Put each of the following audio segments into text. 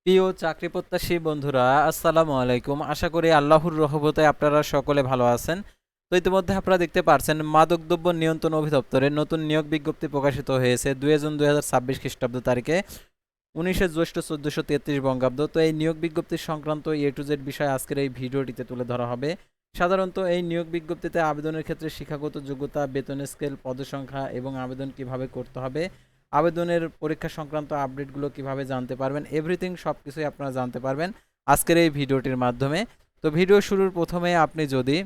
প্রিয় চাকরি প্রত্যাশী বন্ধুরা, আসসালামু আলাইকুম। আশা করি আল্লাহর রহমতে আপনারা সকলে ভালো আছেন। তো ইতিমধ্যে আপনারা দেখতে পারছেন মাদকদ্রব্য নিয়ন্ত্রণ অধিদপ্তরের নতুন নিয়োগ বিজ্ঞপ্তি প্রকাশিত হয়েছে ২ জুন ২০২৬ খ্রিস্টাব্দ তারিখে ১৯ জ্যৈষ্ঠ ১৪৩৩ বঙ্গাব্দ। তো এই নিয়োগ বিজ্ঞপ্তি সংক্রান্ত এ টু জেড বিষয় আজকের এই ভিডিওটিতে তুলে ধরা হবে। সাধারণত এই নিয়োগ বিজ্ঞপ্তিতে আবেদনের ক্ষেত্রে শিক্ষাগত যোগ্যতা, বেতন স্কেল, পদসংখ্যা এবং আবেদন কিভাবে করতে হবে, আবেদনের পরীক্ষা সংক্রান্ত আপডেটগুলো কিভাবে জানতে পারবেন, এভরিথিং সবকিছুই আপনারা জানতে পারবেন আজকের এই ভিডিওটির মাধ্যমে। তো ভিডিও শুরুর প্রথমে আপনি যদি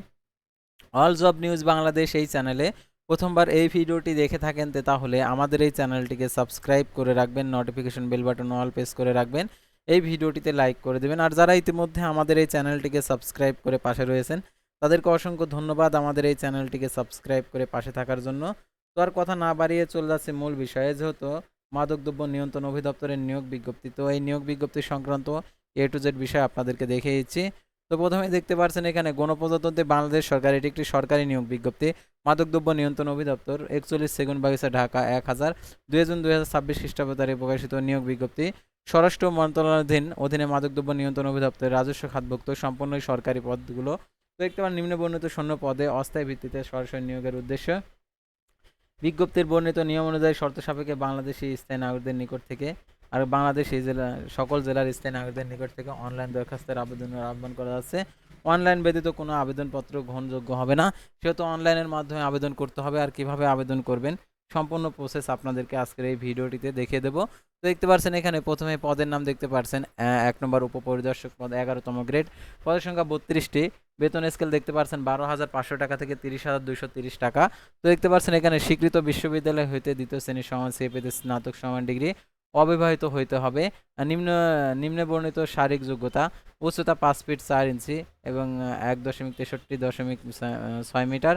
অল জব নিউজ বাংলাদেশ এই চ্যানেলে প্রথমবার এই ভিডিওটি দেখে থাকেন তাহলে আমাদের এই চ্যানেলটিকে সাবস্ক্রাইব করে রাখবেন, notification bell button all press করে রাখবেন, এই ভিডিওটিতে লাইক করে দেবেন। আর যারা ইতিমধ্যে আমাদের এই চ্যানেলটিকে সাবস্ক্রাইব করে পাশে রয়েছেন তাদেরকে অসংখ্য ধন্যবাদ আমাদের এই চ্যানেলটিকে সাবস্ক্রাইব করে পাশে থাকার জন্য। তো আর কথা না বাড়িয়ে চলে যাচ্ছে মূল বিষয়ে, যেহেতু মাদকদ্রব্য নিয়ন্ত্রণ অধিদপ্তরের নিয়োগ বিজ্ঞপ্তি, তো এই নিয়োগ বিজ্ঞপ্তি সংক্রান্ত এ টু জেড বিষয় আপনাদেরকে দেখিয়ে দিচ্ছি। তো প্রথমে দেখতে পাচ্ছেন এখানে গণপ্রজাতন্ত্রী বাংলাদেশ সরকার, এটি একটি সরকারি নিয়োগ বিজ্ঞপ্তি। মাদকদ্রব্য নিয়ন্ত্রণ অধিদপ্তর ৪১ সেগুনবাগিচা ঢাকা ১০০০ ২ জুন ২০২৬ খ্রিস্টাব্দ তারিখে প্রকাশিত নিয়োগ বিজ্ঞপ্তি। স্বরাষ্ট্র মন্ত্রণালয়াধীন অধীনে মাদকদ্রব্য নিয়ন্ত্রণ অধিদপ্তরের রাজস্ব খাতভুক্ত সম্পূর্ণই সরকারি পদগুলো। তো দেখতে পারেন নিম্ন বর্ণিত শূন্য পদে অস্থায়ী ভিত্তিতে সরাসরি নিয়োগের উদ্দেশ্য বিজ্ঞপ্তির বর্ণিত নিয়ম অনুযায়ী শর্ত সাপেক্ষে বাংলাদেশি স্থায়ী নাগরিকদের নিকট থেকে আর বাংলাদেশি জেলা সকল জেলার স্থায়ী নাগরিকদের নিকট থেকে অনলাইন দরখাস্তের আবেদনের আহ্বান করা যাচ্ছে। অনলাইন ব্যতীত কোনো আবেদনপত্র গ্রহণযোগ্য হবে না, সেহেতু অনলাইনের মাধ্যমে আবেদন করতে হবে। আর কিভাবে আবেদন করবেন সম্পূর্ণ প্রসেস আপনাদেরকে আজকের এই ভিডিওটিতে দেখিয়ে দেবো। তো দেখতে পাচ্ছেন এখানে প্রথমে পদের নাম দেখতে পাচ্ছেন ১ নম্বর উপপরিদর্শক পদ ১১তম গ্রেড, পদের সংখ্যা ৩২টি, বেতন স্কেল দেখতে পাচ্ছেন ১২,৫০০ টাকা থেকে ৩০,২৩০ টাকা। তো দেখতে পাচ্ছেন এখানে স্বীকৃত বিশ্ববিদ্যালয় হইতে দ্বিতীয় শ্রেণীর সমান পেতে স্নাতক সমান ডিগ্রি, অবিবাহিত হইতে হবে। নিম্নে বর্ণিত শারীরিক যোগ্যতা উচ্চতা ৫ ফিট ৪ ইঞ্চি এবং ১.৬৩.৬ মিটার।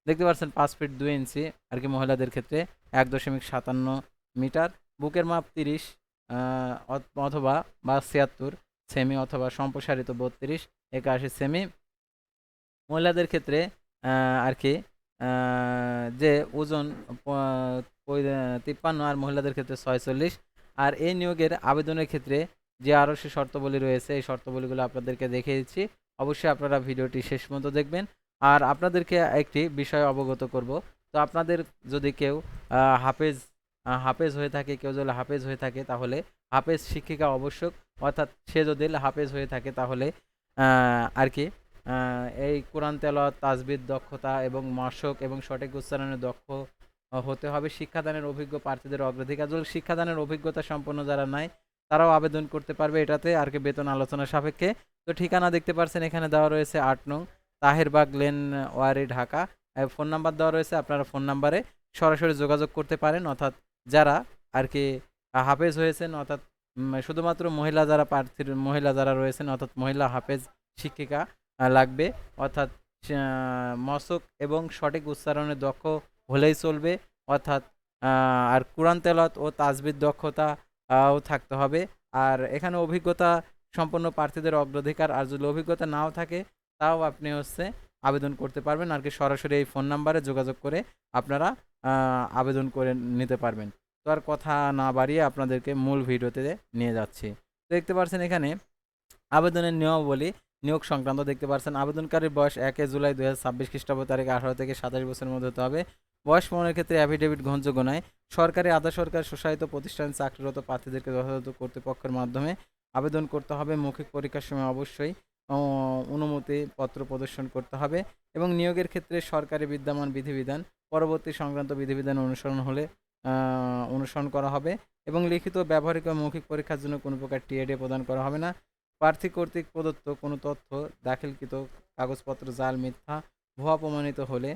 দেখতে পাচ্ছেন ৫ ফিট ২ ইঞ্চি আর কি মহিলাদের ক্ষেত্রে ১.৫৭ মিটার। বুকের মাপ ৩০ অথবা ৭৬ সেমি অথবা সম্প্রসারিত ৩২ ৮১ সেমি। মহিলাদের ক্ষেত্রে আর কি যে ওজন ৫৩ আর মহিলাদের ক্ষেত্রে ৪৬। আর এই নিয়োগের আবেদনের ক্ষেত্রে যে আরও সে শর্তাবলী রয়েছে এই শর্তাবলীগুলো আপনাদেরকে দেখিয়ে দিচ্ছি, অবশ্যই আপনারা ভিডিওটি শেষ পর্যন্ত দেখবেন। আর আপনাদেরকে একটি বিষয় অবগত করব, তো আপনাদের যদি কেউ হাফেজ হাফেজ হয়ে থাকে, কেউ যদি হাফেজ হয়ে থাকে তাহলে হাফেজ শিক্ষিকা আবশ্যক, অর্থাৎ সে যদি হাফেজ হয়ে থাকে তাহলে আর কি এই কোরআন তেলাওয়াত, তাজবিদ দক্ষতা এবং মশক এবং সঠিক উচ্চারণে দক্ষ হতে হবে। শিক্ষাদানের অভিজ্ঞ প্রার্থীদের অগ্রাধিকার, যদি শিক্ষাদানের অভিজ্ঞতা সম্পন্ন যারা নাই তারাও আবেদন করতে পারবে এটাতে আর কি বেতন আলোচনা সাপেক্ষে। তো ঠিকানা দেখতে পাচ্ছেন এখানে দেওয়া রয়েছে ৮ নং তাহেরবাগ লেন, ওয়ারি, ঢাকা। ফোন নাম্বার দেওয়া রয়েছে, আপনারা ফোন নাম্বারে সরাসরি যোগাযোগ করতে পারেন। অর্থাৎ যারা আর কি হাফেজ হয়েছেন, অর্থাৎ শুধুমাত্র মহিলা যারা প্রার্থীর মহিলা যারা রয়েছেন, অর্থাৎ মহিলা হাফেজ শিক্ষিকা লাগবে, অর্থাৎ মশক এবং সঠিক উচ্চারণে দক্ষ হলেই চলবে, অর্থাৎ আর কোরআন তেলাওয়াত ও তাজবিদ দক্ষতা ও থাকতে হবে। আর এখানে অভিজ্ঞতা সম্পন্ন প্রার্থীদের অগ্রাধিকার, আর যদি অভিজ্ঞতা নাও থাকে তাও আপনি আবেদন করতে পারবেন আর কি সরাসরি এই ফোন নাম্বারে যোগাযোগ করে আপনারা আবেদন করে নিতে পারবেন। তো আর কথা না বাড়িয়ে আপনাদেরকে মূল ভিডিওতে নিয়ে যাচ্ছি। দেখতে পাচ্ছেন এখানে আবেদনের নিয়মাবলী নিয়োগ সংক্রান্ত দেখতে পাচ্ছেন। আবেদনকারীর বয়স ১ জুলাই ২০২৬ খ্রিস্টাব্দ তারিখে ১৮ থেকে ২৭ বছরের মধ্যে হতে হবে। বয়স প্রমাণের ক্ষেত্রে অ্যাফিডেভিট গ্রহণযোগ্য নয়। সরকারি, আধা সরকারি, স্বশাসিত প্রতিষ্ঠানে চাকরিরত প্রার্থীদেরকে যথাযথ কর্তৃপক্ষের মাধ্যমে আবেদন করতে হবে। মৌখিক পরীক্ষার সময় অবশ্যই অনুমতি পত্র প্রদর্শন করতে হবে এবং নিয়োগের ক্ষেত্রে সরকারি বিদ্যমান বিধিবিধান পরবর্তী সংক্রান্ত বিধিবিধান অনুসরণ করা হবে এবং লিখিত, ব্যবহারিক ও মৌখিক পরীক্ষার জন্য কোনো প্রকার টিএডি প্রদান করা হবে না। প্রার্থী কর্তৃক প্রদত্ত কোনো তথ্য দাখিলকৃত কাগজপত্র জাল, মিথ্যা, ভুয়া প্রমাণিত হলে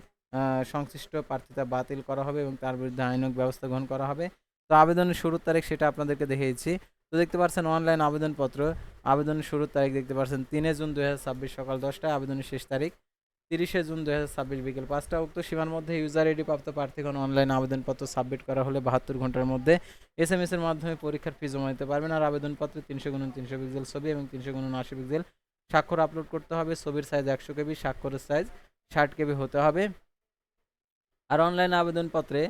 সংশ্লিষ্ট প্রার্থিতা বাতিল করা হবে এবং তার বিরুদ্ধে আইনানুগ ব্যবস্থা গ্রহণ করা হবে। তো আবেদনের শুরুর তারিখ সেটা আপনাদেরকে দেখিয়েছি। তো দেখতে পাচ্ছেন অনলাইন আবেদনপত্র, আবেদনের শুরুর তারিখ দেখতে পাচ্ছেন ৩ জুন ২০২৬ সকাল ১০টায়, আবেদনের শেষ তারিখ ৩০ জুন ২০২৬ বিকেল ৫টা। উক্ত সীমার মধ্যে ইউজার আইডি প্রাপ্ত প্রার্থীগণ অনলাইন আবেদনপত্র সাবমিট করা হলে ৭২ ঘন্টার মধ্যে এসএমএস এর মাধ্যমে পরীক্ষার ফি জমা দিতে পারবেন। আর আবেদনপত্রে ৩০০x৩০০ পিক্সেল ছবি এবং ৩০০x৮০ পিক্সেল স্বাক্ষর আপলোড করতে হবে। ছবির সাইজ ১০০ কেবি, স্বাক্ষরের সাইজ ৬০ কেবি হতে হবে। আর অনলাইন আবেদনপত্রে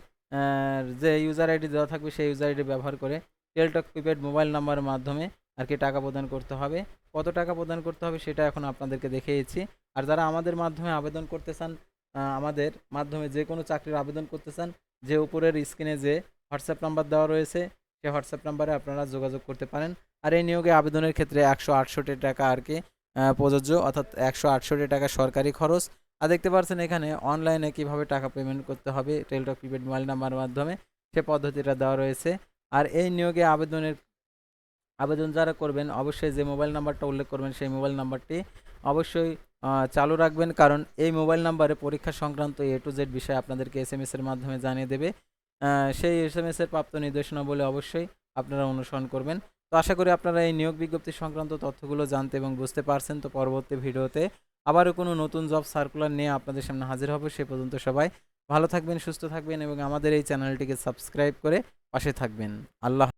যে ইউজার আইডি দেওয়া থাকবে সেই ইউজার আইডি ব্যবহার করে টেলটক প্রিপেড মোবাইল নাম্বারের মাধ্যমে আর কি টাকা প্রদান করতে হবে। কত টাকা প্রদান করতে হবে সেটা এখন আপনাদেরকে দেখিয়েছি। আর যারা আমাদের মাধ্যমে আবেদন করতে চান, আমাদের মাধ্যমে যে কোনো চাকরির আবেদন করতে চান, যে উপরের স্ক্রিনে যে হোয়াটসঅ্যাপ নাম্বার দেওয়া রয়েছে সেই হোয়াটসঅ্যাপ নাম্বারে আপনারা যোগাযোগ করতে পারেন। আর এই নিয়োগে আবেদনের ক্ষেত্রে 168 টাকা আর কি প্রযোজ্য, অর্থাৎ 168 টাকা সরকারি খরচ। আর দেখতে পাচ্ছেন এখানে অনলাইনে কিভাবে টাকা পেমেন্ট করতে হবে টেলিটক প্রিপেড মোবাইল নাম্বারের মাধ্যমে, সে পদ্ধতিটা দেওয়া রয়েছে। আর এই নিয়োগে আবেদন যারা করবেন অবশ্যই যে মোবাইল নাম্বারটা উল্লেখ করবেন সেই মোবাইল নাম্বারটি অবশ্যই চালু রাখবেন, কারণ এই মোবাইল নাম্বারে পরীক্ষা সংক্রান্ত A to Z বিষয় আপনাদেরকে SMS এর মাধ্যমে জানিয়ে দেবে। সেই SMS এর প্রাপ্ত নির্দেশনা বলে অবশ্যই আপনারা অনুসরণ করবেন। তো আশা করি আপনারা এই নিয়োগ বিজ্ঞপ্তি সংক্রান্ত তথ্যগুলো জানতে এবং বুঝতে পারছেন। তো পরবর্তী ভিডিওতে আবারও কোনো নতুন জব সার্কুলার নিয়ে আপনাদের সামনে হাজির হব। সে পর্যন্ত সবাই ভালো থাকবেন, সুস্থ থাকবেন এবং আমাদের এই চ্যানেলটিকে সাবস্ক্রাইব করে পাশে থাকবেন। আল্লাহ